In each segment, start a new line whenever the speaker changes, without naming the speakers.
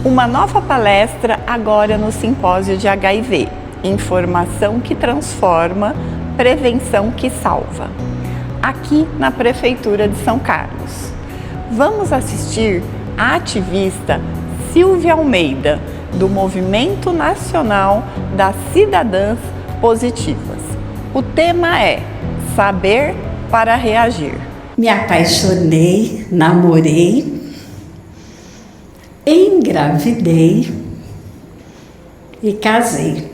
Uma nova palestra agora no Simpósio de HIV. Informação que transforma, prevenção que salva. Aqui na Prefeitura de São Carlos. Vamos assistir a ativista Silvia Almeida, do Movimento Nacional das Cidadãs Positivas. O tema é Saber para Reagir.
Me apaixonei, namorei, engravidei e casei.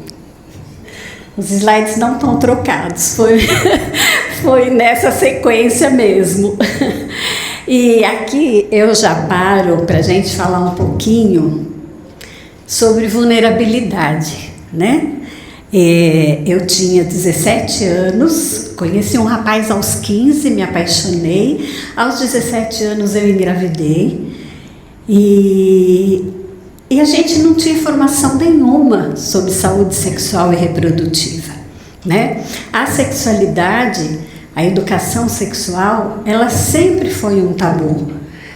Os slides não estão trocados, foi nessa sequência mesmo. E aqui eu já paro para a gente falar um pouquinho sobre vulnerabilidade, né? Eu tinha 17 anos, conheci um rapaz aos 15, me apaixonei. Aos 17 anos eu engravidei e a gente não tinha informação nenhuma sobre saúde sexual e reprodutiva, né? A sexualidade, a educação sexual, ela sempre foi um tabu.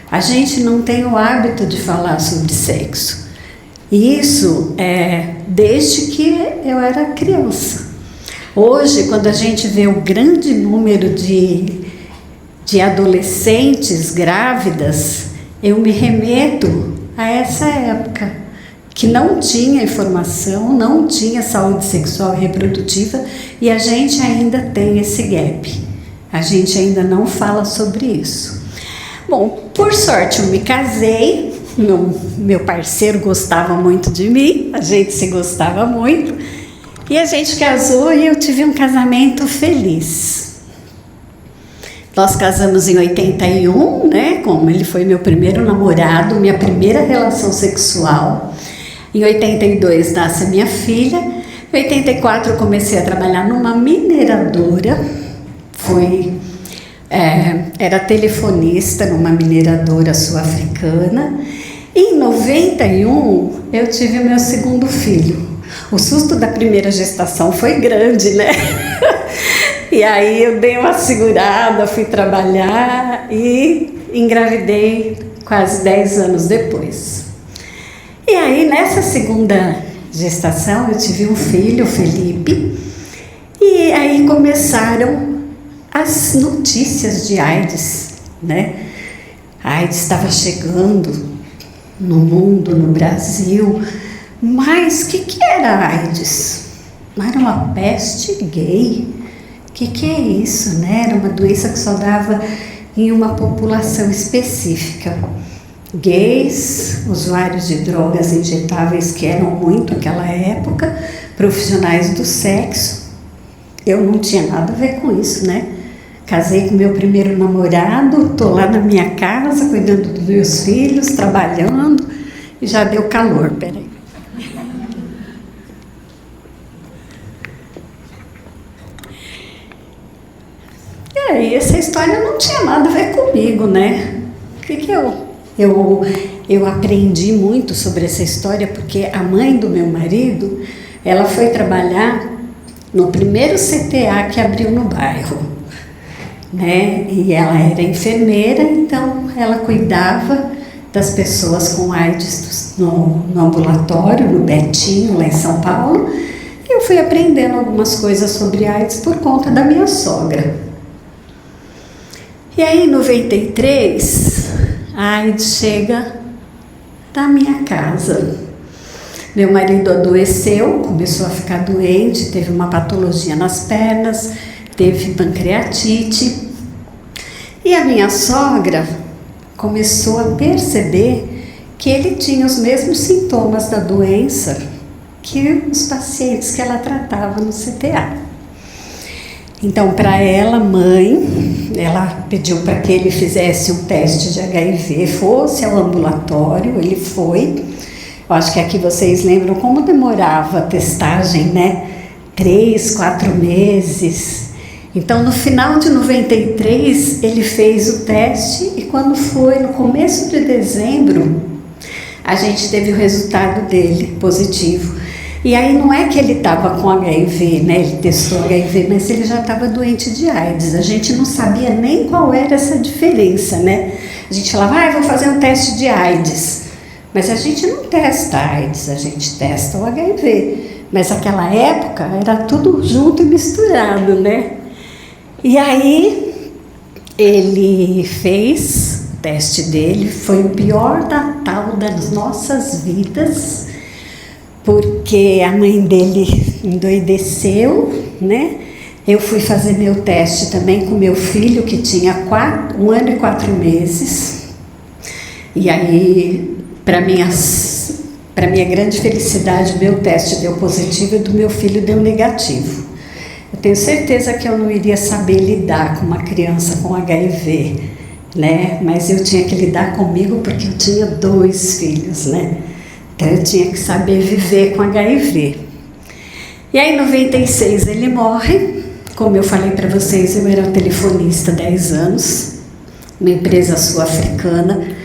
A gente não tem o hábito de falar sobre sexo. E isso desde que eu era criança. Hoje, quando a gente vê o grande número de adolescentes grávidas, eu me remeto a essa época, que não tinha informação, não tinha saúde sexual e reprodutiva, e a gente ainda tem esse gap. A gente ainda não fala sobre isso. Bom, por sorte eu me casei. Meu parceiro gostava muito de mim, a gente se gostava muito, e a gente casou e eu tive um casamento feliz. Nós casamos em 81, né? Como ele foi meu primeiro namorado, minha primeira relação sexual. Em 82 nasce a minha filha. Em 84 eu comecei a trabalhar numa mineradora. Era telefonista numa mineradora sul-africana. Em 91, eu tive meu segundo filho. O susto da primeira gestação foi grande, né? E aí eu dei uma segurada, fui trabalhar e engravidei quase 10 anos depois. E aí, nessa segunda gestação, eu tive um filho, o Felipe, e aí começaram as notícias de AIDS, né? A AIDS estava chegando no mundo, no Brasil, mas o que era AIDS? Era uma peste gay. O que é isso, né? Era uma doença que só dava em uma população específica. Gays, usuários de drogas injetáveis, que eram muito naquela época, profissionais do sexo. Eu não tinha nada a ver com isso, né? Casei com meu primeiro namorado, tô lá na minha casa, cuidando dos meus filhos, trabalhando, e já deu calor, peraí. E aí, essa história não tinha nada a ver comigo, né? Eu aprendi muito sobre essa história, porque a mãe do meu marido, ela foi trabalhar no primeiro CTA que abriu no bairro. Né? E ela era enfermeira, então ela cuidava das pessoas com AIDS no ambulatório, no Betinho, lá em São Paulo. E eu fui aprendendo algumas coisas sobre AIDS por conta da minha sogra. E aí, em 93, a AIDS chega na minha casa. Meu marido adoeceu, começou a ficar doente, teve uma patologia nas pernas, teve pancreatite, e a minha sogra começou a perceber que ele tinha os mesmos sintomas da doença que os pacientes que ela tratava no CTA. Então, para ela, mãe, ela pediu para que ele fizesse um teste de HIV, fosse ao ambulatório, ele foi. Eu acho que aqui vocês lembram como demorava a testagem, né? 3, 4 meses. Então, no final de 93, ele fez o teste e quando foi no começo de dezembro, a gente teve o resultado dele positivo. E aí não é que ele estava com HIV, né? Ele testou HIV, mas ele já estava doente de AIDS. A gente não sabia nem qual era essa diferença, né? A gente falava, vou fazer um teste de AIDS. Mas a gente não testa a AIDS, a gente testa o HIV. Mas naquela época era tudo junto e misturado, né? E aí ele fez o teste dele, foi o pior Natal das nossas vidas, porque a mãe dele endoideceu, né? Eu fui fazer meu teste também com meu filho, que tinha 1 ano e 4 meses. E aí, para minha grande felicidade, meu teste deu positivo e do meu filho deu negativo. Eu tenho certeza que eu não iria saber lidar com uma criança com HIV, né? Mas eu tinha que lidar comigo porque eu tinha 2 filhos, né? Então eu tinha que saber viver com HIV. E aí em 96 ele morre. Como eu falei para vocês, eu era telefonista há 10 anos, uma empresa sul-africana.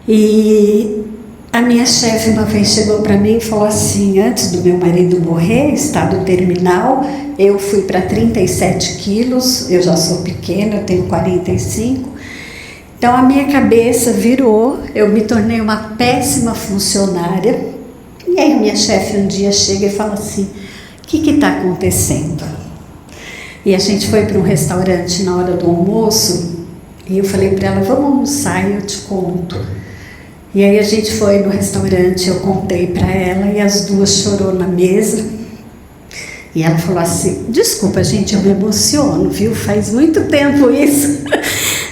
E a minha chefe uma vez chegou para mim e falou assim, antes do meu marido morrer, estado terminal, eu fui para 37 quilos, eu já sou pequena, eu tenho 45. Então a minha cabeça virou, eu me tornei uma péssima funcionária. E aí minha chefe um dia chega e fala assim, o que está acontecendo? E a gente foi para um restaurante na hora do almoço e eu falei para ela, vamos almoçar e eu te conto. E aí a gente foi no restaurante, eu contei para ela e as duas chorou na mesa. E ela falou assim, desculpa gente, eu me emociono, viu? Faz muito tempo isso.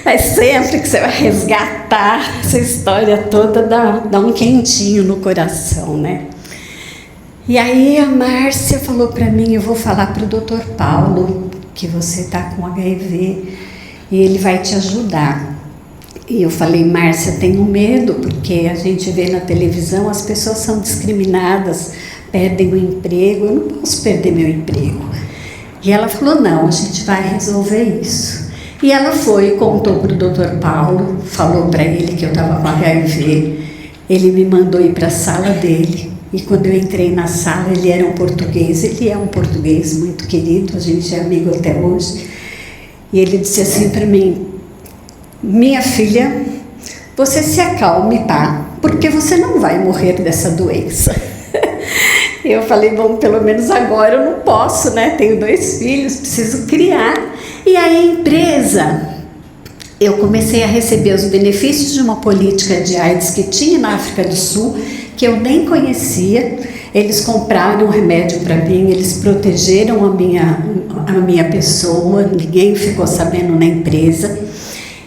Mas sempre que você vai resgatar essa história toda, dá um quentinho no coração, né? E aí a Márcia falou para mim, eu vou falar para o Dr. Paulo que você está com HIV e ele vai te ajudar. E eu falei, Márcia, tenho medo, porque a gente vê na televisão, as pessoas são discriminadas, perdem o emprego, eu não posso perder meu emprego. E ela falou, não, a gente vai resolver isso. E ela foi, contou para o Dr. Paulo, falou para ele que eu estava com HIV, ele me mandou ir para a sala dele. E quando eu entrei na sala, ele era um português, ele é um português muito querido, a gente é amigo até hoje. E ele disse assim para mim, minha filha, você se acalme, tá? Porque você não vai morrer dessa doença. E eu falei, bom, pelo menos agora eu não posso, né? Tenho 2 filhos, preciso criar. E aí a empresa, eu comecei a receber os benefícios de uma política de AIDS que tinha na África do Sul, que eu nem conhecia. Eles compraram um remédio para mim, eles protegeram a minha pessoa, ninguém ficou sabendo na empresa.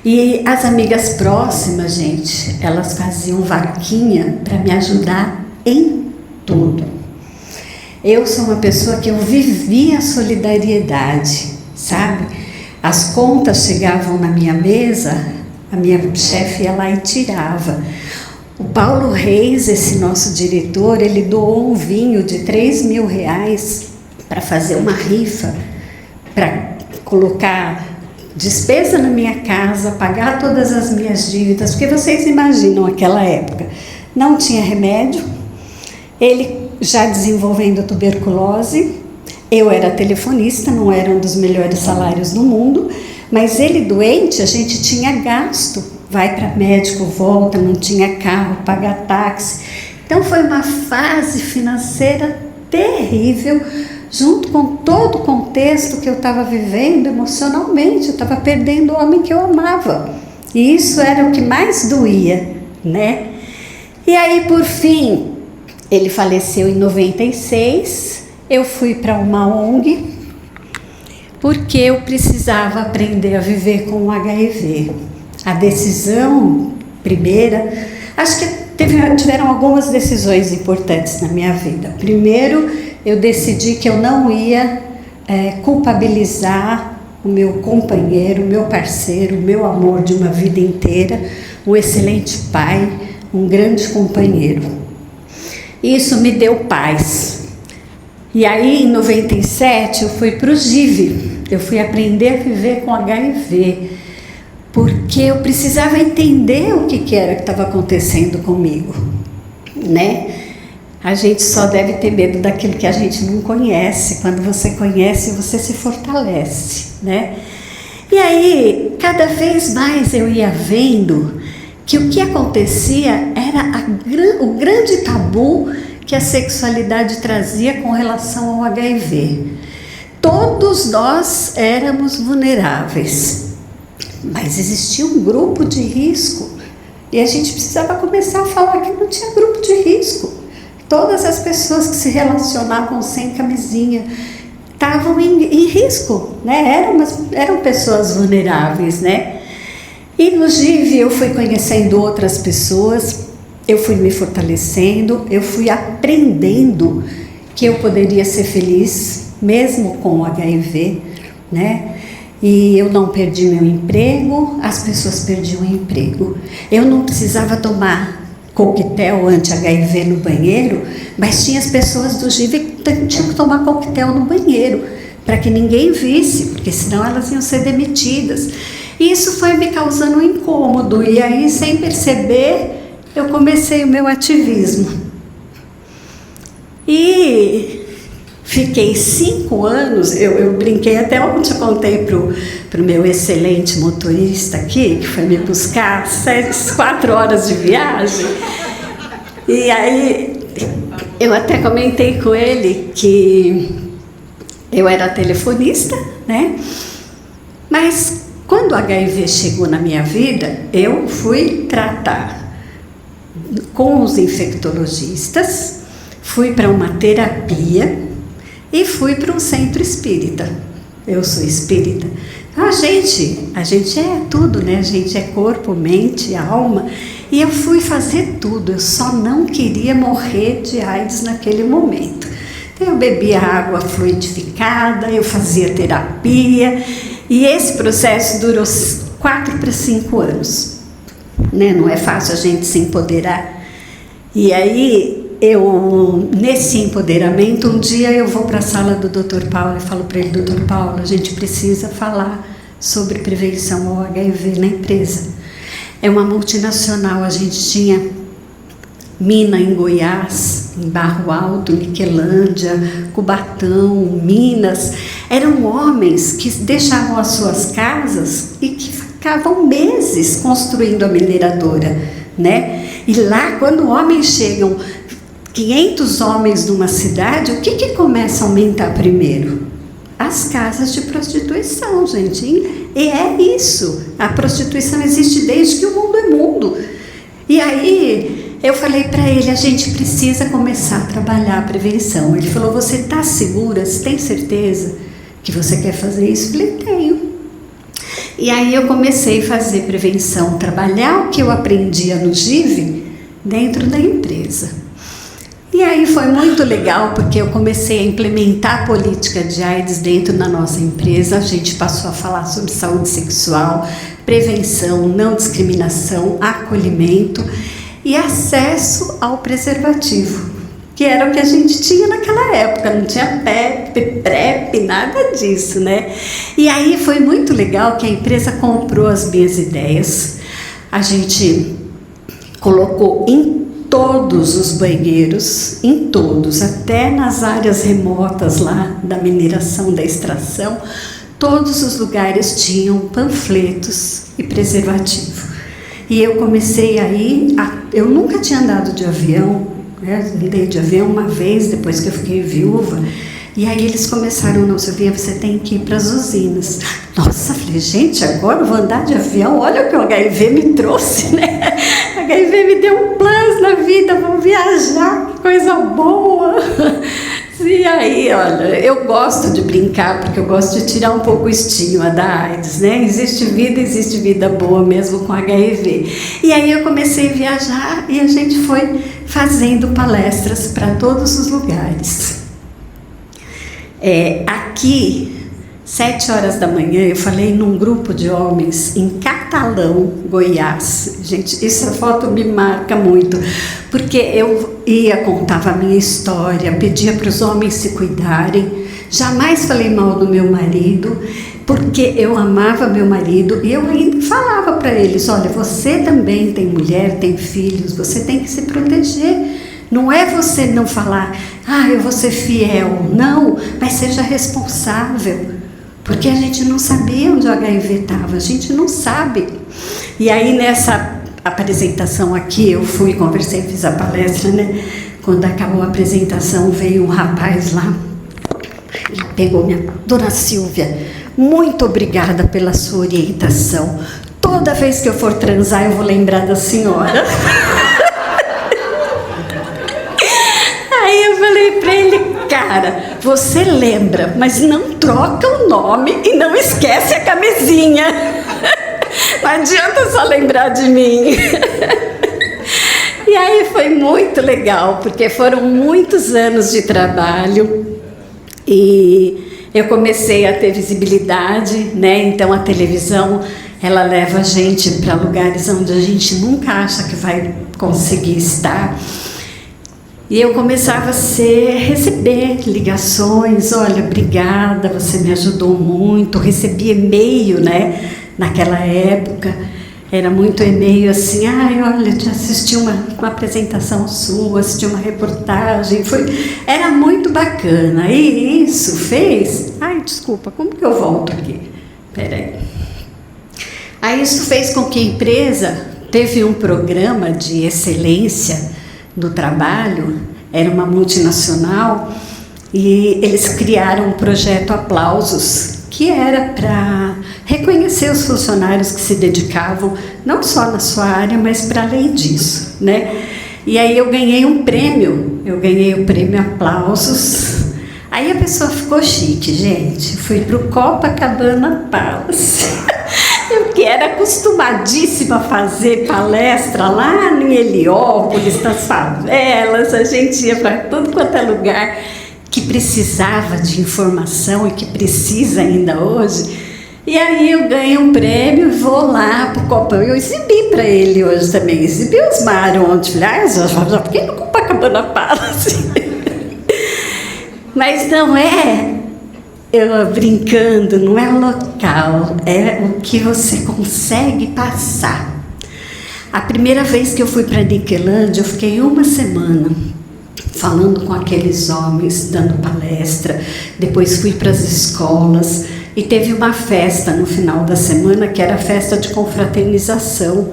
E as amigas próximas, gente, elas faziam vaquinha para me ajudar em tudo. Eu sou uma pessoa que eu vivia a solidariedade, sabe? As contas chegavam na minha mesa, a minha chefe ia lá e tirava. O Paulo Reis, esse nosso diretor, ele doou um vinho de R$3.000 para fazer uma rifa, para colocar despesa na minha casa, pagar todas as minhas dívidas, porque vocês imaginam aquela época, não tinha remédio, ele já desenvolvendo tuberculose, eu era telefonista, não era um dos melhores salários do mundo, mas ele doente, a gente tinha gasto, vai para médico, volta, não tinha carro, paga táxi. Então foi uma fase financeira terrível, junto com todo o contexto que eu estava vivendo emocionalmente, eu estava perdendo o homem que eu amava. E isso era o que mais doía, né? E aí, por fim, ele faleceu em 96, eu fui para uma ONG, porque eu precisava aprender a viver com o HIV. A decisão primeira, acho que tiveram algumas decisões importantes na minha vida. Primeiro, eu decidi que eu não ia culpabilizar o meu companheiro, o meu parceiro, o meu amor de uma vida inteira, um excelente pai, um grande companheiro. Isso me deu paz. E aí, em 97, eu fui para o GIV, eu fui aprender a viver com HIV, porque eu precisava entender o que era que estava acontecendo comigo, né? A gente só deve ter medo daquilo que a gente não conhece. Quando você conhece, você se fortalece, né? E aí, cada vez mais eu ia vendo que o que acontecia era o grande tabu que a sexualidade trazia com relação ao HIV. Todos nós éramos vulneráveis, mas existia um grupo de risco e a gente precisava começar a falar que não tinha grupo de risco. Todas as pessoas que se relacionavam sem camisinha estavam em risco, né? Eram pessoas vulneráveis, né? E no GIV eu fui conhecendo outras pessoas, eu fui me fortalecendo, eu fui aprendendo que eu poderia ser feliz mesmo com o HIV, né? E eu não perdi meu emprego, as pessoas perdiam o emprego. Eu não precisava tomar coquetel anti-HIV no banheiro, mas tinha as pessoas do GIV que tinham que tomar coquetel no banheiro, para que ninguém visse, porque senão elas iam ser demitidas. E isso foi me causando um incômodo, e aí, sem perceber, eu comecei o meu ativismo. E fiquei 5 anos, eu brinquei até ontem, eu contei pro meu excelente motorista aqui, que foi me buscar 4 horas de viagem. E aí eu até comentei com ele que eu era telefonista, né? Mas quando o HIV chegou na minha vida, eu fui tratar com os infectologistas, fui para uma terapia e fui para um centro espírita. Eu sou espírita. A gente é tudo, né? A gente é corpo, mente, alma. E eu fui fazer tudo. Eu só não queria morrer de AIDS naquele momento. Eu bebia água fluidificada, eu fazia terapia. E esse processo durou 4 para 5 anos. Né? Não é fácil a gente se empoderar. E aí, nesse empoderamento, um dia eu vou para a sala do Dr. Paulo e falo para ele: Dr. Paulo, a gente precisa falar sobre prevenção ao HIV na empresa. É uma multinacional, a gente tinha mina em Goiás, em Barro Alto, Niquelândia, Cubatão, Minas. Eram homens que deixavam as suas casas e que ficavam meses construindo a mineradora, né? E lá, quando homens chegam, 500 homens numa cidade, o que começa a aumentar primeiro? As casas de prostituição, gente. E é isso. A prostituição existe desde que o mundo é mundo. E aí, eu falei para ele: a gente precisa começar a trabalhar a prevenção. Ele falou: você está segura? Você tem certeza que você quer fazer isso? Eu falei: tenho. E aí eu comecei a fazer prevenção, trabalhar o que eu aprendia no GIV dentro da empresa. E aí foi muito legal, porque eu comecei a implementar a política de AIDS dentro da nossa empresa. A gente passou a falar sobre saúde sexual, prevenção, não discriminação, acolhimento e acesso ao preservativo, que era o que a gente tinha naquela época. Não tinha PEP, PrEP, nada disso, né? E aí foi muito legal que a empresa comprou as minhas ideias. A gente colocou em todos os banheiros, em todos, até nas áreas remotas lá da mineração, da extração, todos os lugares tinham panfletos e preservativo. E eu comecei aí, eu nunca tinha andado de avião, né? Andei de avião uma vez, depois que eu fiquei viúva. E aí eles começaram: não, Silvia, você tem que ir para as usinas. Nossa, falei: gente, agora eu vou andar de avião, olha o que o HIV me trouxe, né? O HIV me deu um plus na vida, vou viajar, que coisa boa. E aí, olha, eu gosto de brincar, porque eu gosto de tirar um pouco o estigma da AIDS, né? Existe vida boa mesmo com HIV. E aí eu comecei a viajar e a gente foi fazendo palestras para todos os lugares. Aqui, 7 horas da manhã, eu falei num grupo de homens em Catalão, Goiás. Gente, essa foto me marca muito, porque eu contava a minha história, pedia para os homens se cuidarem. Jamais falei mal do meu marido, porque eu amava meu marido, e eu ainda falava para eles: olha, você também tem mulher, tem filhos, você tem que se proteger. Não é você não falar: eu vou ser fiel. Não, mas seja responsável. Porque a gente não sabia onde o HIV estava, a gente não sabe. E aí apresentação aqui, eu fui, conversei, fiz a palestra, né? Quando acabou a apresentação, veio um rapaz lá, ele pegou Dona Silvia, muito obrigada pela sua orientação. Toda vez que eu for transar, eu vou lembrar da senhora. Aí eu falei pra ele, cara, você lembra, mas não troca o nome e não esquece a camisinha. Não adianta só lembrar de mim. E aí foi muito legal, porque foram muitos anos de trabalho e eu comecei a ter visibilidade, né? Então a televisão, ela leva a gente para lugares onde a gente nunca acha que vai conseguir estar. E eu começava a receber ligações, olha, obrigada, você me ajudou muito. Recebi e-mail, né? Naquela época, era muito e-mail assim, ai, olha, eu assisti uma apresentação sua, assisti uma reportagem, era muito bacana. E isso fez, ai, desculpa, como que eu volto aqui? Peraí. Aí isso fez com que a empresa teve um programa de excelência do trabalho, era uma multinacional, e eles criaram um projeto Aplausos, que era para reconhecer os funcionários que se dedicavam, não só na sua área, mas para além disso, né? E aí eu ganhei um prêmio, o prêmio Aplausos. Aí a pessoa ficou chique, gente, fui para o Copacabana Palace. Eu que era acostumadíssima a fazer palestra lá em Heliópolis, nas favelas, a gente ia para todo quanto é lugar que precisava de informação e que precisa ainda hoje. E aí eu ganho um prêmio e vou lá para o Copacabana. Eu exibi para ele hoje também, exibi os Mário ontem. Falei, já fiquei no Copacabana Palace. Mas não é... Eu brincando, não é o local, é o que você consegue passar. A primeira vez que eu fui para Niquelândia, eu fiquei uma semana falando com aqueles homens, dando palestra. Depois fui para as escolas e teve uma festa no final da semana, que era a festa de confraternização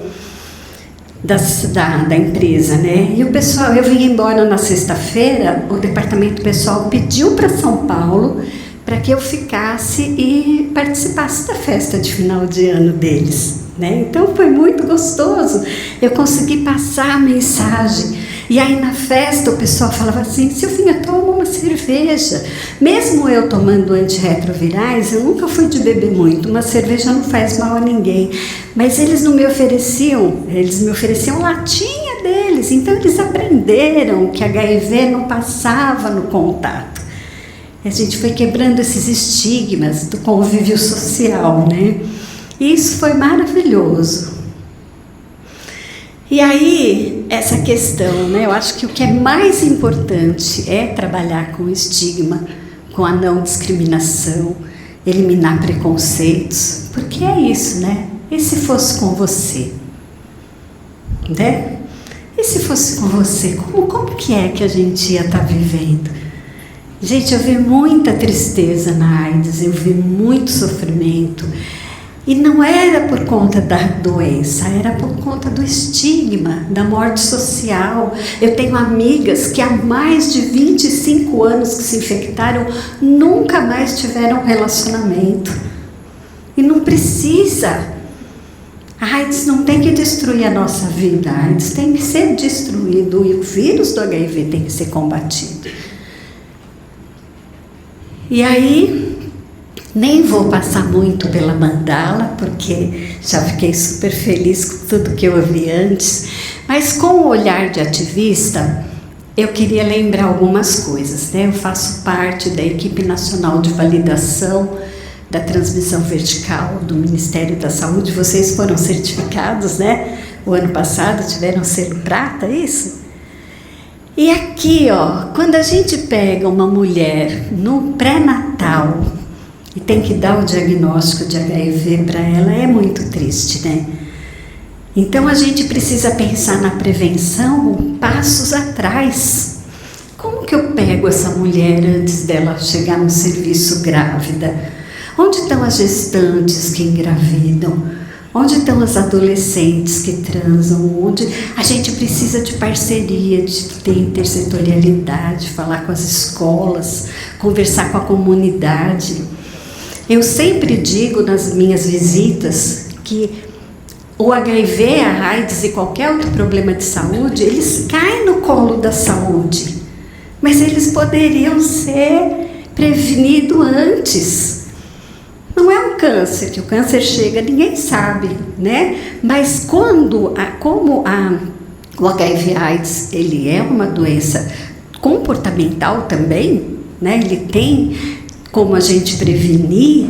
da empresa, né? E o pessoal, eu vim embora na sexta-feira, o departamento pessoal pediu para São Paulo para que eu ficasse e participasse da festa de final de ano deles, né? Então foi muito gostoso, eu consegui passar a mensagem. E aí na festa o pessoal falava assim, Silvinha, toma uma cerveja. Mesmo eu tomando antirretrovirais, eu nunca fui de beber muito, uma cerveja não faz mal a ninguém. Mas eles não me ofereciam, eles me ofereciam latinha deles, então eles aprenderam que HIV não passava no contato. A gente foi quebrando esses estigmas do convívio social, né? E isso foi maravilhoso. E aí, essa questão, né? Eu acho que o que é mais importante é trabalhar com o estigma, com a não discriminação, eliminar preconceitos, porque é isso, né? E se fosse com você? Né? E se fosse com você? Como que é que a gente ia estar vivendo? Gente, eu vi muita tristeza na AIDS, eu vi muito sofrimento. E não era por conta da doença, era por conta do estigma, da morte social. Eu tenho amigas que há mais de 25 anos que se infectaram, nunca mais tiveram relacionamento. E não precisa. A AIDS não tem que destruir a nossa vida, a AIDS tem que ser destruído e o vírus do HIV tem que ser combatido. E aí, nem vou passar muito pela mandala, porque já fiquei super feliz com tudo que eu ouvi antes, mas com o olhar de ativista, eu queria lembrar algumas coisas, né? Eu faço parte da equipe nacional de validação da transmissão vertical do Ministério da Saúde. Vocês foram certificados, né? O ano passado tiveram selo prata, é isso? E aqui, ó, quando a gente pega uma mulher no pré-natal e tem que dar o diagnóstico de HIV para ela, é muito triste, né? Então a gente precisa pensar na prevenção passos atrás. Como que eu pego essa mulher antes dela chegar no serviço grávida? Onde estão as gestantes que engravidam? Onde estão as adolescentes que transam? Onde a gente precisa de parceria, de ter intersetorialidade, falar com as escolas, conversar com a comunidade. Eu sempre digo nas minhas visitas que o HIV, a AIDS e qualquer outro problema de saúde, eles caem no colo da saúde, mas eles poderiam ser prevenidos antes. Não é um câncer, que o câncer chega, ninguém sabe, né? Mas como o HIV/AIDS, ele é uma doença comportamental também, né? Ele tem como a gente prevenir,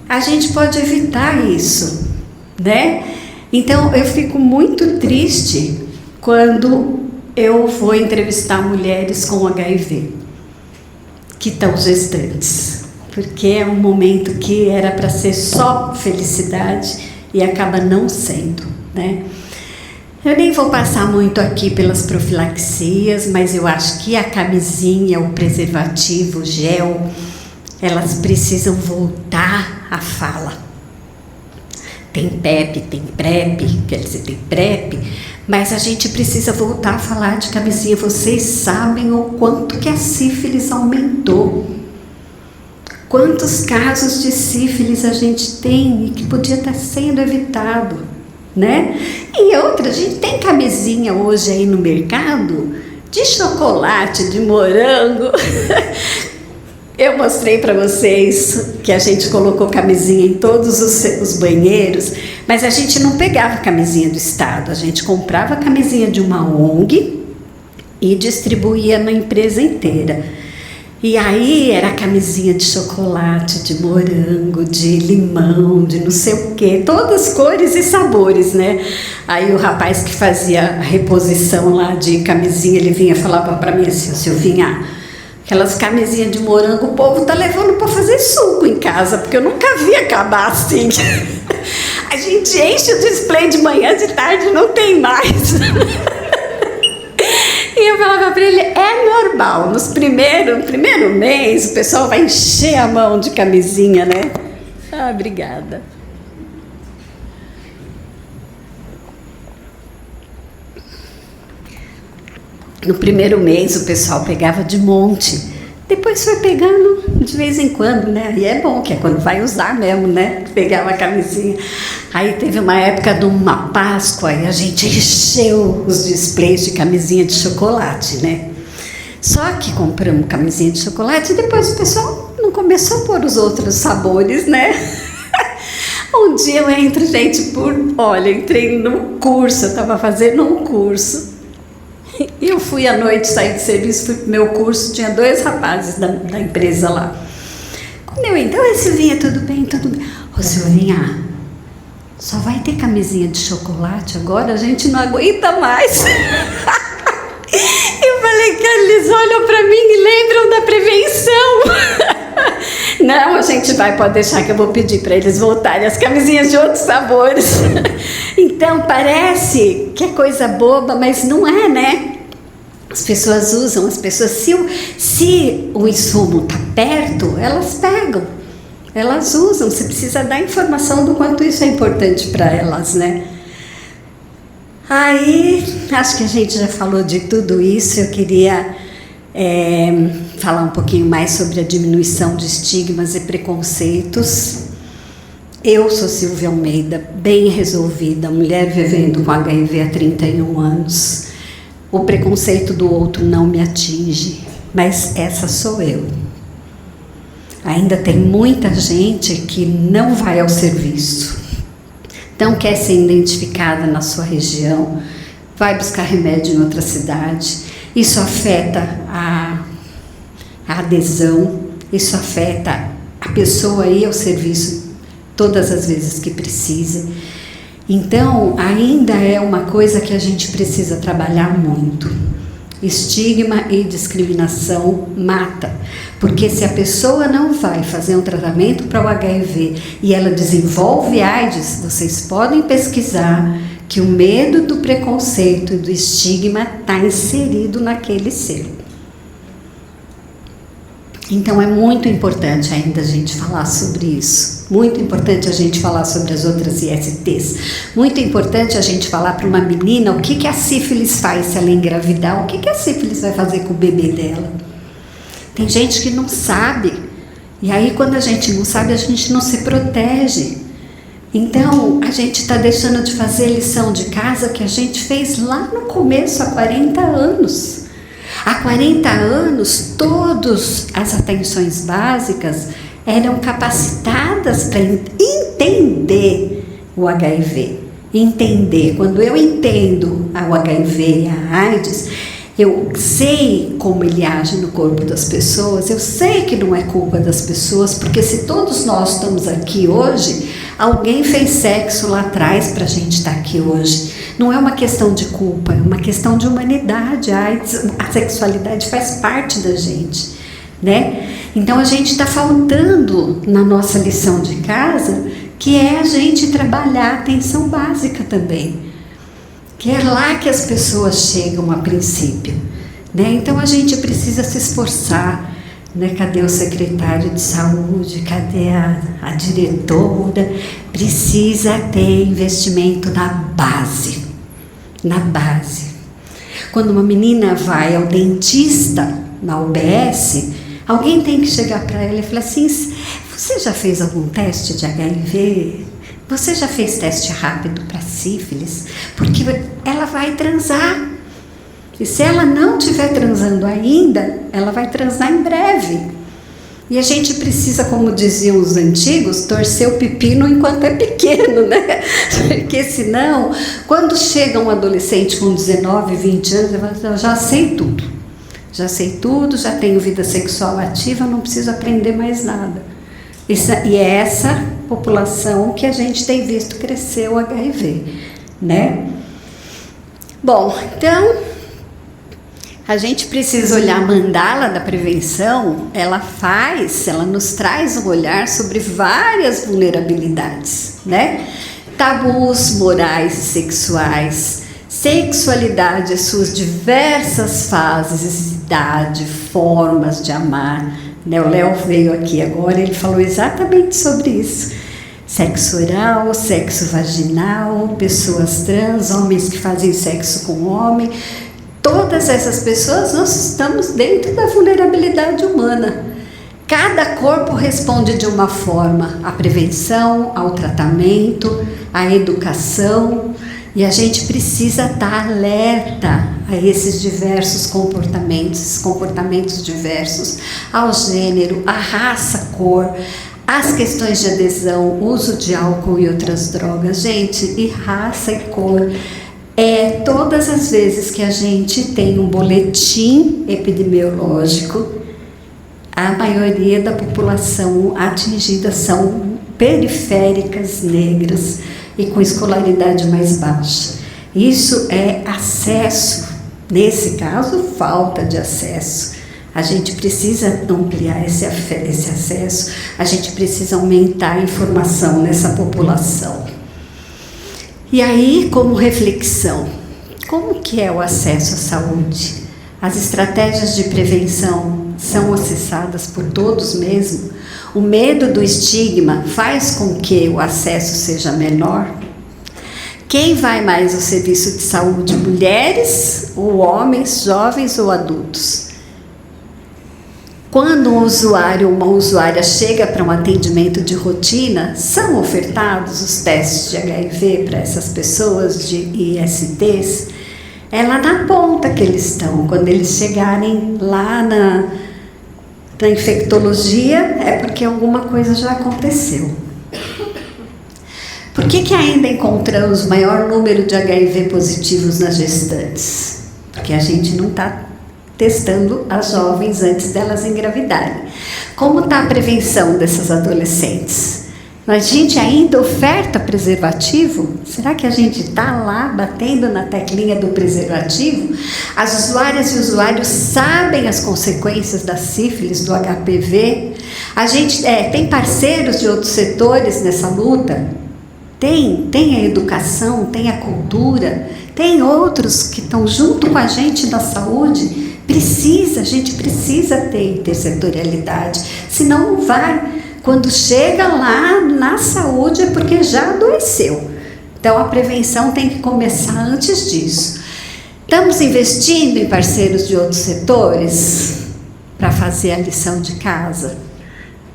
a gente pode evitar isso, né? Então, eu fico muito triste quando eu vou entrevistar mulheres com HIV, que estão gestantes. Porque é um momento que era para ser só felicidade e acaba não sendo, né? Eu nem vou passar muito aqui pelas profilaxias, mas eu acho que a camisinha, o preservativo, o gel, elas precisam voltar à fala. Tem PEP, tem PrEP, quer dizer, tem PrEP, mas a gente precisa voltar a falar de camisinha. Vocês sabem o quanto que a sífilis aumentou. Quantos casos de sífilis a gente tem e que podia estar sendo evitado, né? E outra, a gente tem camisinha hoje aí no mercado de chocolate, de morango. Eu mostrei para vocês que a gente colocou camisinha em todos os banheiros, mas a gente não pegava camisinha do Estado, a gente comprava camisinha de uma ONG e distribuía na empresa inteira. E aí era camisinha de chocolate, de morango, de limão, de não sei o quê, todas as cores e sabores, né? Aí o rapaz que fazia a reposição lá de camisinha, ele vinha e falava para mim assim: Silvinha, aquelas camisinhas de morango o povo tá levando para fazer suco em casa, porque eu nunca vi acabar assim. A gente enche o display de manhã, de tarde não tem mais. E eu falava para ele, é normal, no primeiro mês o pessoal vai encher a mão de camisinha, né? Ah, obrigada. No primeiro mês o pessoal pegava de monte, depois foi pegando de vez em quando, né? E é bom, que é quando vai usar mesmo, né? Pegava a camisinha. Aí teve uma época de uma Páscoa e a gente encheu os displays de camisinha de chocolate, né? Só que compramos camisinha de chocolate e depois o pessoal não começou a pôr os outros sabores, né? Um dia eu entro, gente, entrei no curso, eu estava fazendo um curso. E eu fui à noite, saí de serviço, fui pro meu curso, tinha 2 rapazes da empresa lá. Quando eu entrei, oi Silvinha, tudo bem? Ô Silvinha, só vai ter camisinha de chocolate agora? A gente não aguenta mais. Eu falei que eles olham para mim e lembram da prevenção. Não, a gente pode deixar que eu vou pedir para eles voltarem as camisinhas de outros sabores. Então, parece que é coisa boba, mas não é, né? As pessoas usam, se o insumo está perto, elas pegam, elas usam. Você precisa dar informação do quanto isso é importante para elas, né? Aí, acho que a gente já falou de tudo isso. Eu queria falar um pouquinho mais sobre a diminuição de estigmas e preconceitos. Eu sou Silvia Almeida, bem resolvida, mulher vivendo com HIV há 31 anos. O preconceito do outro não me atinge, mas essa sou eu. Ainda tem muita gente que não vai ao serviço, não quer ser identificada na sua região, vai buscar remédio em outra cidade. Isso afeta a adesão, isso afeta a pessoa ir ao serviço todas as vezes que precisa. Então, ainda é uma coisa que a gente precisa trabalhar muito. Estigma e discriminação mata, porque se a pessoa não vai fazer um tratamento para o HIV e ela desenvolve AIDS, vocês podem pesquisar que o medo do preconceito e do estigma está inserido naquele ser. Então é muito importante ainda a gente falar sobre isso, muito importante a gente falar sobre as outras ISTs, muito importante a gente falar para uma menina o que a sífilis faz se ela engravidar, o que a sífilis vai fazer com o bebê dela. Tem gente que não sabe, e aí quando a gente não sabe, a gente não se protege. Então a gente está deixando de fazer lição de casa que a gente fez lá no começo, há 40 anos. Há 40 anos, todas as atenções básicas eram capacitadas para entender o HIV. Entender. Quando eu entendo o HIV e a AIDS, eu sei como ele age no corpo das pessoas, eu sei que não é culpa das pessoas, porque se todos nós estamos aqui hoje, alguém fez sexo lá atrás para a gente estar aqui hoje. Não é uma questão de culpa, é uma questão de humanidade. A sexualidade faz parte da gente, né? Então a gente está faltando na nossa lição de casa, que é a gente trabalhar a atenção básica também, que é lá que as pessoas chegam a princípio, né? Então a gente precisa se esforçar, né? Cadê o secretário de saúde? Cadê a diretora? Precisa ter investimento na base. Na base. Quando uma menina vai ao dentista na UBS, alguém tem que chegar para ela e falar assim: você já fez algum teste de HIV? Você já fez teste rápido para sífilis? Porque ela vai transar. E se ela não estiver transando ainda, ela vai transar em breve. E a gente precisa, como diziam os antigos, torcer o pepino enquanto é pequeno, né? Porque senão, quando chega um adolescente com 19, 20 anos, ele fala: eu já sei tudo. Já sei tudo, já tenho vida sexual ativa, não preciso aprender mais nada. E é essa população que a gente tem visto crescer o HIV, né? Bom, então a gente precisa olhar a mandala da prevenção. Ela nos traz um olhar sobre várias vulnerabilidades, né? Tabus morais e sexuais, sexualidade, as suas diversas fases, idade, formas de amar, né? O Léo veio aqui agora, ele falou exatamente sobre isso. Sexo oral, sexo vaginal, pessoas trans, homens que fazem sexo com homem. Todas essas pessoas, nós estamos dentro da vulnerabilidade humana. Cada corpo responde de uma forma à prevenção, ao tratamento, à educação, e a gente precisa estar alerta a esses diversos comportamentos diversos, ao gênero, à raça, cor, às questões de adesão, uso de álcool e outras drogas. Gente, e raça e cor todas as vezes que a gente tem um boletim epidemiológico, a maioria da população atingida são periféricas, negras e com escolaridade mais baixa. Isso é acesso, nesse caso, falta de acesso. A gente precisa ampliar esse acesso, a gente precisa aumentar a informação nessa população. E aí, como reflexão, como que é o acesso à saúde? As estratégias de prevenção são acessadas por todos mesmo? O medo do estigma faz com que o acesso seja menor? Quem vai mais ao serviço de saúde? Mulheres ou homens, jovens ou adultos? Quando um usuário ou uma usuária chega para um atendimento de rotina, são ofertados os testes de HIV para essas pessoas de ISTs? É lá na ponta que eles estão. Quando eles chegarem lá na infectologia, é porque alguma coisa já aconteceu. Por que ainda encontramos maior número de HIV positivos nas gestantes? Porque a gente não está testando as jovens antes delas engravidarem. Como está a prevenção dessas adolescentes? A gente ainda oferta preservativo? Será que a gente está lá batendo na teclinha do preservativo? As usuárias e usuários sabem as consequências da sífilis, do HPV? A gente tem parceiros de outros setores nessa luta? Tem a educação, tem a cultura, tem outros que estão junto com a gente na saúde, A gente precisa ter intersetorialidade, senão não vai. Quando chega lá na saúde é porque já adoeceu. Então a prevenção tem que começar antes disso. Estamos investindo em parceiros de outros setores para fazer a lição de casa?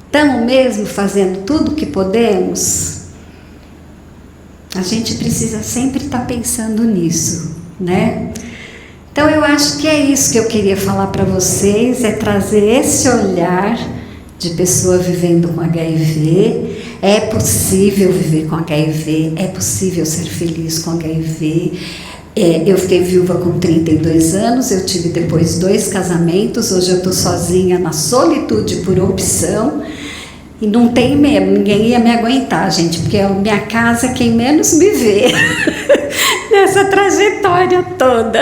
Estamos mesmo fazendo tudo o que podemos? A gente precisa sempre estar pensando nisso, né? Então eu acho que é isso que eu queria falar para vocês, é trazer esse olhar de pessoa vivendo com HIV. É possível viver com HIV, é possível ser feliz com HIV. Eu fiquei viúva com 32 anos, eu tive depois 2 casamentos, hoje eu estou sozinha na solitude por opção. E não tem mesmo, ninguém ia me aguentar, gente, porque a minha casa é quem menos me vê nessa trajetória toda.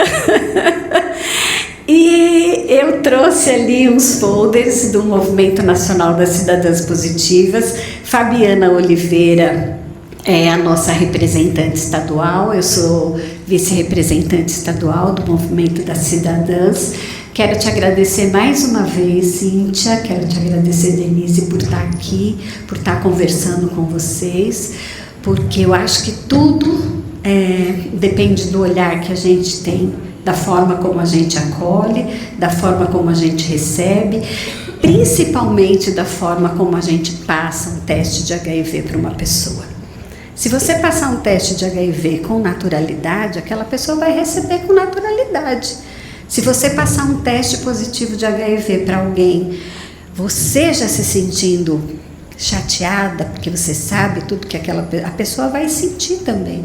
E eu trouxe ali uns folders do Movimento Nacional das Cidadãs Positivas. Fabiana Oliveira é a nossa representante estadual, eu sou vice-representante estadual do Movimento das Cidadãs. Quero te agradecer mais uma vez, Cíntia, quero te agradecer, Denise, por estar aqui, por estar conversando com vocês, porque eu acho que tudo depende do olhar que a gente tem, da forma como a gente acolhe, da forma como a gente recebe, principalmente da forma como a gente passa um teste de HIV para uma pessoa. Se você passar um teste de HIV com naturalidade, aquela pessoa vai receber com naturalidade. Se você passar um teste positivo de HIV para alguém, você já se sentindo chateada, porque você sabe tudo que a pessoa vai sentir também.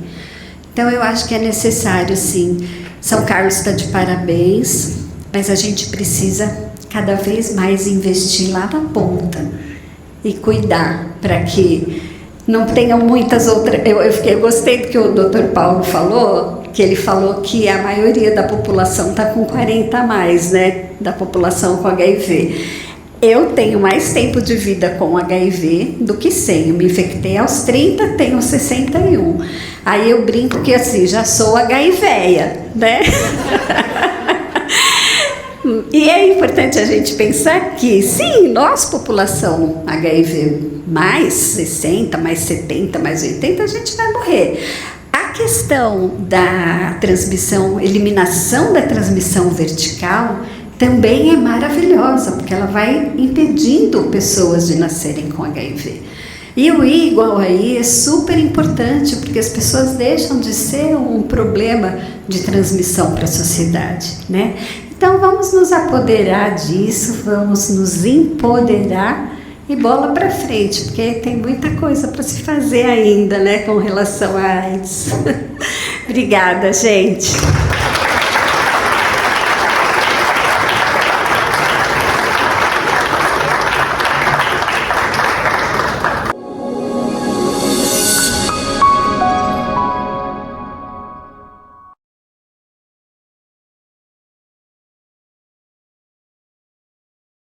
Então eu acho que é necessário, sim. São Carlos está de parabéns, mas a gente precisa cada vez mais investir lá na ponta e cuidar para que não tenham muitas outras. Eu gostei do que o Dr. Paulo falou, que ele falou que a maioria da população está com 40 a mais, né, da população com HIV. Eu tenho mais tempo de vida com HIV do que sem. Eu me infectei aos 30, tenho 61. Aí eu brinco que assim, já sou HIVéia, né? E é importante a gente pensar que, sim, nós, população HIV mais 60, mais 70, mais 80, a gente vai morrer. A questão da transmissão, eliminação da transmissão vertical, também é maravilhosa, porque ela vai impedindo pessoas de nascerem com HIV. E o I igual a I é super importante, porque as pessoas deixam de ser um problema de transmissão para a sociedade, né? Então vamos nos apoderar disso, vamos nos empoderar e bola para frente, porque tem muita coisa para se fazer ainda, né, com relação à AIDS. Obrigada, gente.